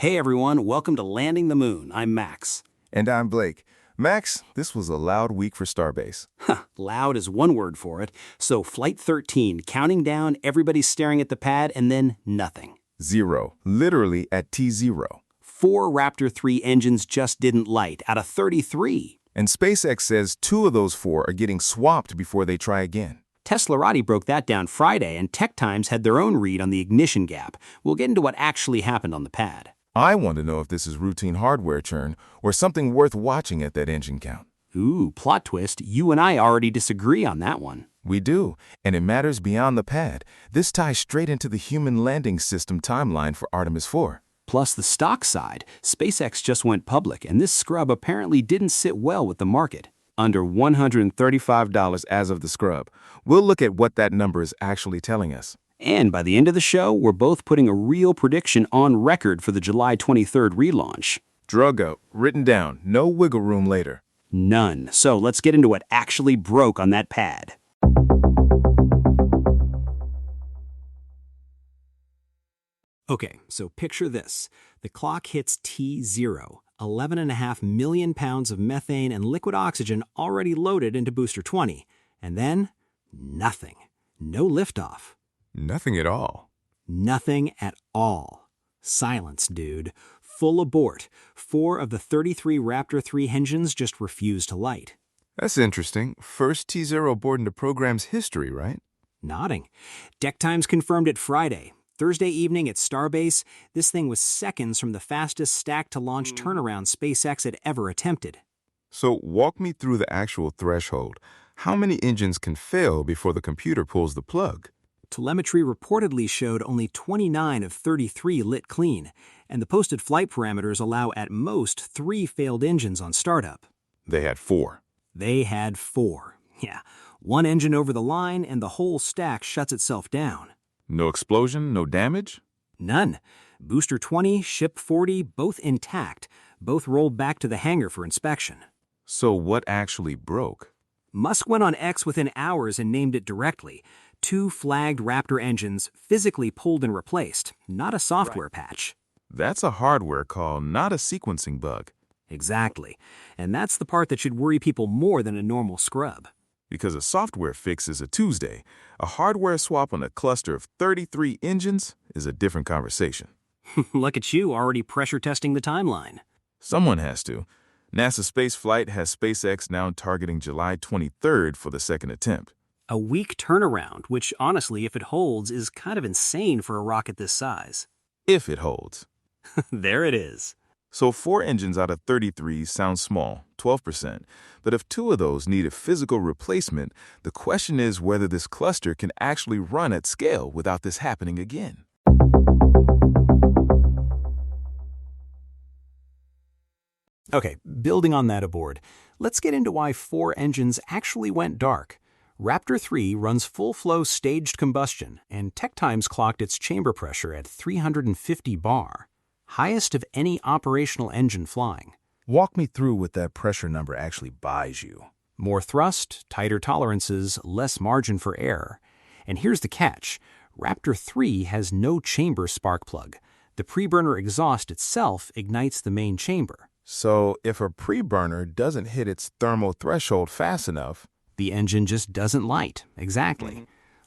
Hey everyone, welcome to Landing the Moon. I'm Max. And I'm Blake. Max, this was a loud week for Starbase. Loud is one word for it. So Flight 13, counting down, everybody's staring at the pad, and then nothing. 0, literally at T-0. 4 Raptor 3 engines just didn't light out of 33. And SpaceX says 2 of those 4 are getting swapped before they try again. Teslarati broke that down Friday, and Techtimes had their own read on the ignition gap. We'll get into what actually happened on the pad. I want to know if this is routine hardware churn or something worth watching at that engine count. Ooh, plot twist, you and I already disagree on that one. We do, and it matters beyond the pad. This ties straight into the human landing system timeline for Artemis IV. Plus the stock side, SpaceX just went public, and this scrub apparently didn't sit well with the market. Under $135 as of the scrub. We'll look at what that number is actually telling us. And by the end of the show, we're both putting a real prediction on record for the July 23rd relaunch. Drug out, written down, no wiggle room later. None. So let's get into what actually broke on that pad. Okay, so picture this. The clock hits T-0, 11.5 million pounds of methane and liquid oxygen already loaded into Booster 20. And then, nothing. No liftoff. Nothing at all. Nothing at all. Silence, dude. Full abort. 4 of the 33 Raptor 3 engines just refused to light. That's interesting. First T-0 abort in the program's history, right? Nodding. Techtimes confirmed it Friday. Thursday evening at Starbase, this thing was seconds from the fastest stack-to-launch turnaround SpaceX had ever attempted. So walk me through the actual threshold. How many engines can fail before the computer pulls the plug? Telemetry reportedly showed only 29 of 33 lit clean, and the posted flight parameters allow at most 3 failed engines on startup. They had 4. They had 4. Yeah, 1 engine over the line and the whole stack shuts itself down. No explosion, no damage? None. Booster 20, Ship 40, both intact, both rolled back to the hangar for inspection. So what actually broke? Musk went on X within hours and named it directly. 2 flagged Raptor engines physically pulled and replaced, not a software patch. That's a hardware call, not a sequencing bug. Exactly. And that's the part that should worry people more than a normal scrub. Because a software fix is a Tuesday, a hardware swap on a cluster of 33 engines is a different conversation. Look at you already pressure testing the timeline. Someone has to. NASA Space Flight has SpaceX now targeting July 23rd for the second attempt. A week turnaround, which honestly, if it holds, is kind of insane for a rocket this size. If it holds. There it is. So 4 engines out of 33 sounds small, 12%. But if 2 of those need a physical replacement, the question is whether this cluster can actually run at scale without this happening again. Okay, building on that aboard, let's get into why 4 engines actually went dark. Raptor 3 runs full-flow staged combustion, and Techtimes clocked its chamber pressure at 350 bar, highest of any operational engine flying. Walk me through what that pressure number actually buys you. More thrust, tighter tolerances, less margin for error. And here's the catch. Raptor 3 has no chamber spark plug. The preburner exhaust itself ignites the main chamber. So if a preburner doesn't hit its thermal threshold fast enough, the engine just doesn't light. Exactly.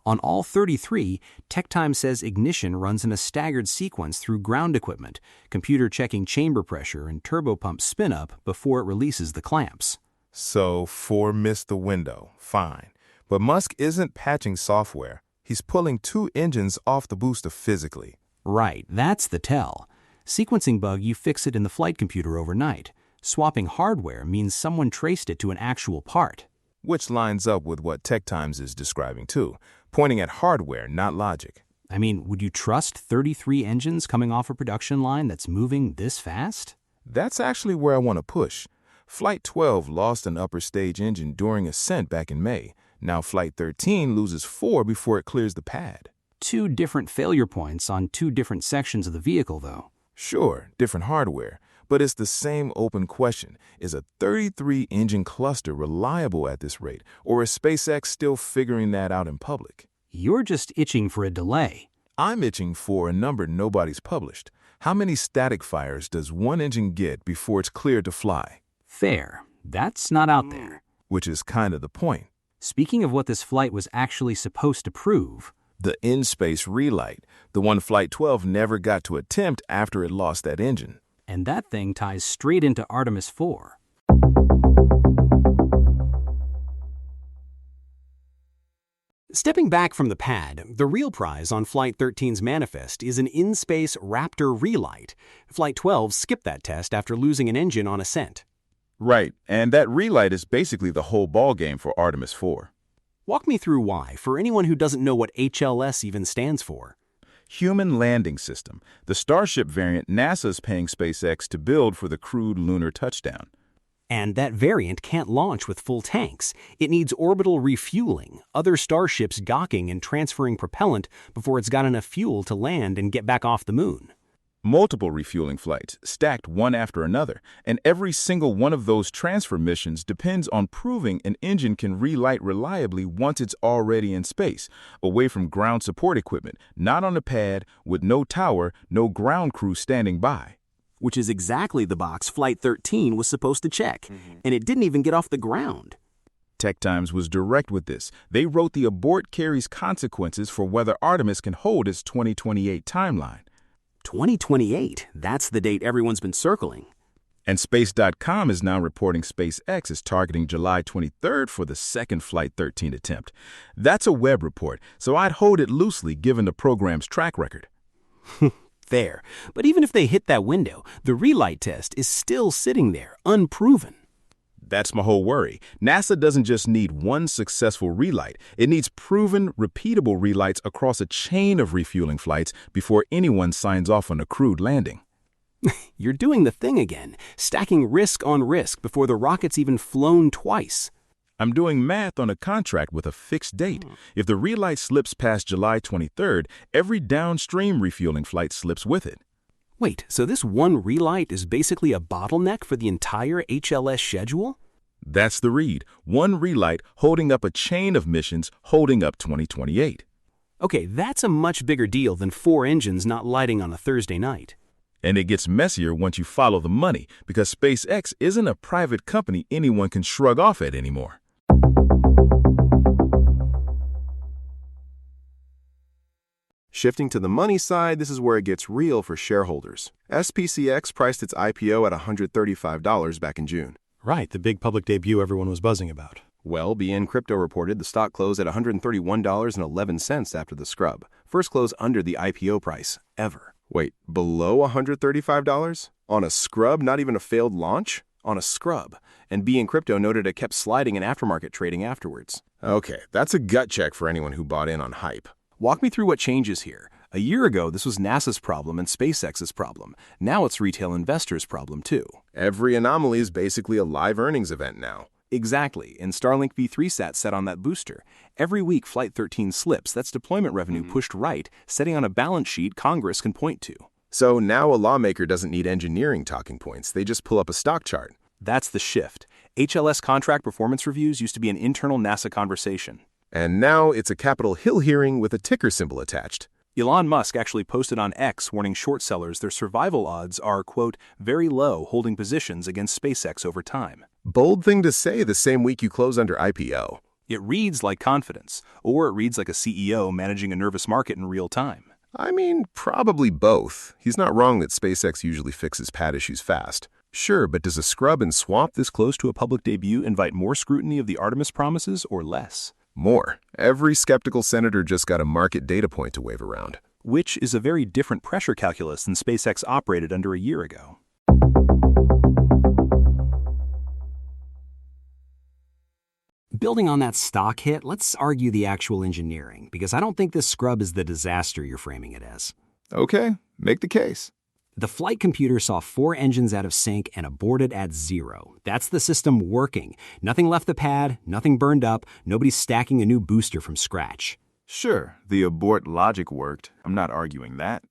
On all 33, Techtimes says ignition runs in a staggered sequence through ground equipment, computer checking chamber pressure and turbopump spin-up before it releases the clamps. So 4 missed the window. Fine. But Musk isn't patching software. He's pulling 2 engines off the booster physically. Right, that's the tell. Sequencing bug, you fix it in the flight computer overnight. Swapping hardware means someone traced it to an actual part. Which lines up with what Techtimes is describing too, pointing at hardware, not logic. I mean, would you trust 33 engines coming off a production line that's moving this fast? That's actually where I want to push. Flight 12 lost an upper stage engine during ascent back in May. Now Flight 13 loses 4 before it clears the pad. 2 different failure points on 2 different sections of the vehicle, though. Sure, different hardware. But it's the same open question. Is a 33-engine cluster reliable at this rate, or is SpaceX still figuring that out in public? You're just itching for a delay. I'm itching for a number nobody's published. How many static fires does one engine get before it's cleared to fly? Fair. That's not out there. Which is kind of the point. Speaking of what this flight was actually supposed to prove, The in-space relight, the one Flight 12 never got to attempt after it lost that engine. and that thing ties straight into Artemis IV. Stepping back from the pad, the real prize on Flight 13's manifest is an in-space Raptor relight. Flight 12 skipped that test after losing an engine on ascent. Right, and that relight is basically the whole ballgame for Artemis IV. Walk me through why, for anyone who doesn't know what HLS even stands for. Human Landing System, the Starship variant NASA's paying SpaceX to build for the crewed lunar touchdown. And that variant can't launch with full tanks. It needs orbital refueling, other starships docking and transferring propellant before it's got enough fuel to land and get back off the moon. Multiple refueling flights, stacked one after another, and every single one of those transfer missions depends on proving an engine can relight reliably once it's already in space, away from ground support equipment, not on a pad, with no tower, no ground crew standing by. Which is exactly the box Flight 13 was supposed to check, and it didn't even get off the ground. Techtimes was direct with this. They wrote the abort carries consequences for whether Artemis can hold its 2028 timeline. 2028, that's the date everyone's been circling. And Space.com is now reporting SpaceX is targeting July 23rd for the second Flight 13 attempt. That's a web report, so I'd hold it loosely given the program's track record. Fair, but even if they hit that window, the relight test is still sitting there, unproven. That's my whole worry. NASA doesn't just need one successful relight. It needs proven, repeatable relights across a chain of refueling flights before anyone signs off on a crewed landing. You're doing the thing again, stacking risk on risk before the rocket's even flown twice. I'm doing math on a contract with a fixed date. If the relight slips past July 23rd, every downstream refueling flight slips with it. Wait, so this one relight is basically a bottleneck for the entire HLS schedule? That's the read. One relight holding up a chain of missions holding up 2028. Okay, that's a much bigger deal than 4 engines not lighting on a Thursday night. And it gets messier once you follow the money, because SpaceX isn't a private company anyone can shrug off at anymore. Shifting to the money side, this is where it gets real for shareholders. SPCX priced its IPO at $135 back in June. Right, the big public debut everyone was buzzing about. Well, BN Crypto reported the stock closed at $131.11 after the scrub. First close under the IPO price, ever. Wait, below $135? On a scrub, not even a failed launch? On a scrub. And BN Crypto noted it kept sliding in aftermarket trading afterwards. Okay, that's a gut check for anyone who bought in on hype. Walk me through what changes here. A year ago, this was NASA's problem and SpaceX's problem. Now it's retail investors' problem, too. Every anomaly is basically a live earnings event now. Exactly, and Starlink V3 set on that booster. Every week Flight 13 slips, that's deployment revenue pushed right, setting on a balance sheet Congress can point to. So now a lawmaker doesn't need engineering talking points. They just pull up a stock chart. That's the shift. HLS contract performance reviews used to be an internal NASA conversation. And now it's a Capitol Hill hearing with a ticker symbol attached. Elon Musk actually posted on X warning short sellers their survival odds are, quote, very low holding positions against SpaceX over time. Bold thing to say the same week you close under IPO. It reads like confidence, or it reads like a CEO managing a nervous market in real time. I mean, probably both. He's not wrong that SpaceX usually fixes pad issues fast. Sure, but does a scrub and swap This close to a public debut invite more scrutiny of the Artemis promises or less? more? Every skeptical senator just got a market data point to wave around. Which is a very different pressure calculus than SpaceX operated under a year ago. Building on that stock hit, let's argue the actual engineering, because I don't think this scrub is the disaster you're framing it as. Okay, make the case. The flight computer saw 4 engines out of sync and aborted at 0. That's the system working. Nothing left the pad, nothing burned up, nobody's stacking a new booster from scratch. Sure, the abort logic worked. I'm not arguing that.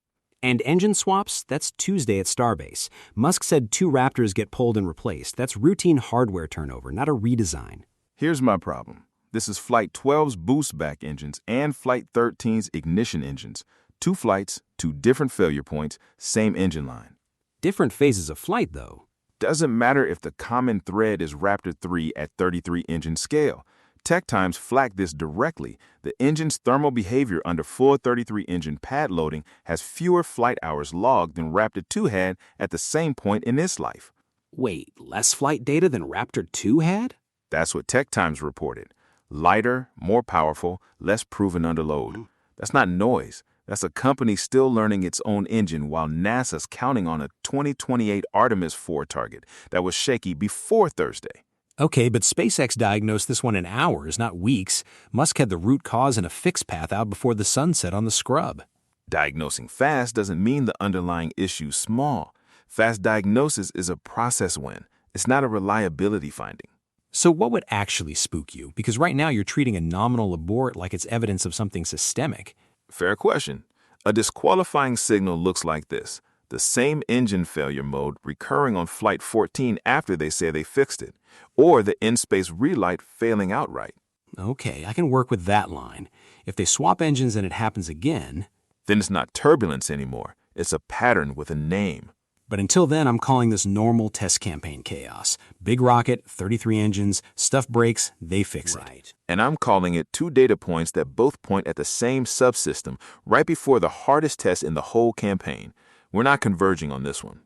And engine swaps, that's Tuesday at Starbase. Musk said 2 Raptors get pulled and replaced. That's routine hardware turnover, not a redesign. Here's my problem. This is Flight 12's boost back engines and Flight 13's ignition engines. 2 flights, 2 different failure points, same engine line. Different phases of flight, though. Doesn't matter if the common thread is Raptor 3 at 33 engine scale. Techtimes flagged this directly. The engine's thermal behavior under full 33 engine pad loading has fewer flight hours logged than Raptor 2 had at the same point in its life. Wait, less flight data than Raptor 2 had? That's what Techtimes reported. Lighter, more powerful, less proven under load. That's not noise. That's a company still learning its own engine while NASA's counting on a 2028 Artemis IV target that was shaky before Thursday. Okay, but SpaceX diagnosed this one in hours, not weeks. Musk had the root cause and a fix path out before the sun set on the scrub. Diagnosing fast doesn't mean the underlying issue's small. Fast diagnosis is a process win. It's not a reliability finding. So what would actually spook you? Because right now you're treating a nominal abort like it's evidence of something systemic. Fair question. A disqualifying signal looks like this. The same engine failure mode recurring on Flight 14 after they say they fixed it. Or the in-space relight failing outright. Okay, I can work with that line. If they swap engines and it happens again... Then it's not turbulence anymore. It's a pattern with a name. But until then, I'm calling this normal test campaign chaos. Big rocket, 33 engines, stuff breaks, they fix it. And I'm calling it 2 data points that both point at the same subsystem right before the hardest test in the whole campaign. We're not converging on this one.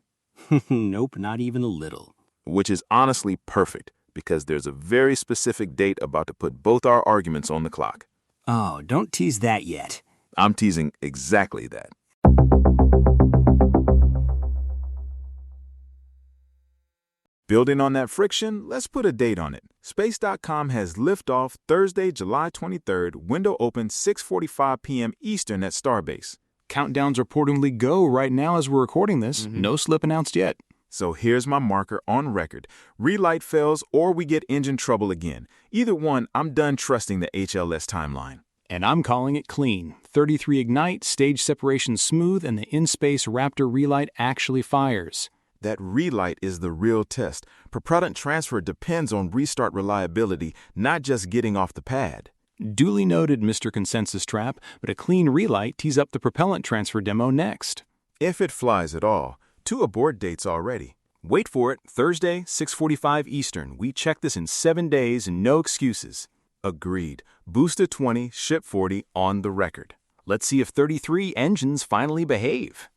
Nope, not even a little. Which is honestly perfect, because there's a very specific date about to put both our arguments on the clock. Oh, don't tease that yet. I'm teasing exactly that. Building on that friction, let's put a date on it. Space.com has liftoff Thursday, July 23rd, window open 6:45 p.m. Eastern at Starbase. Countdowns reportedly go right now as we're recording this. No slip announced yet. So here's my marker on record. Relight fails or we get engine trouble again. Either one, I'm done trusting the HLS timeline. And I'm calling it clean. 33 ignite, stage separation smooth, and the in-space Raptor relight actually fires. That relight is the real test. Propellant transfer depends on restart reliability, not just getting off the pad. Duly noted, Mr. Consensus Trap, but a clean relight tees up the propellant transfer demo next. If it flies at all. 2 abort dates already. Wait for it, Thursday, 6:45 Eastern. We check this in 7 days, no excuses. Agreed. Booster 20, ship 40 on the record. Let's see if 33 engines finally behave.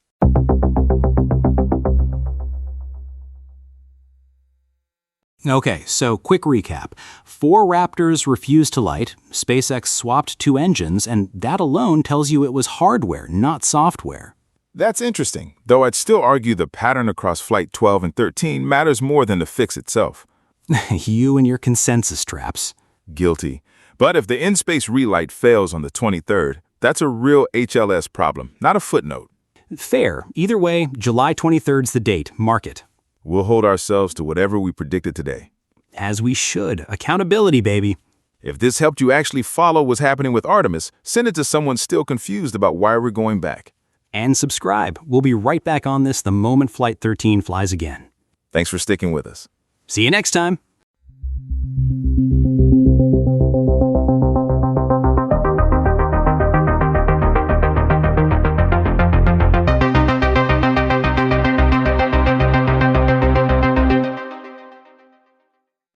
Okay, so quick recap. 4 Raptors refused to light, SpaceX swapped 2 engines, and that alone tells you it was hardware, not software. That's interesting, though I'd still argue the pattern across Flight 12 and 13 matters more than the fix itself. You and your consensus traps. Guilty. But if the in-space relight fails on the 23rd, that's a real HLS problem, not a footnote. Fair. Either way, July 23rd's the date. Mark it. We'll hold ourselves to whatever we predicted today. As we should. Accountability, baby. If this helped you actually follow what's happening with Artemis, send it to someone still confused about why we're going back. And subscribe. We'll be right back on this the moment Flight 13 flies again. Thanks for sticking with us. See you next time.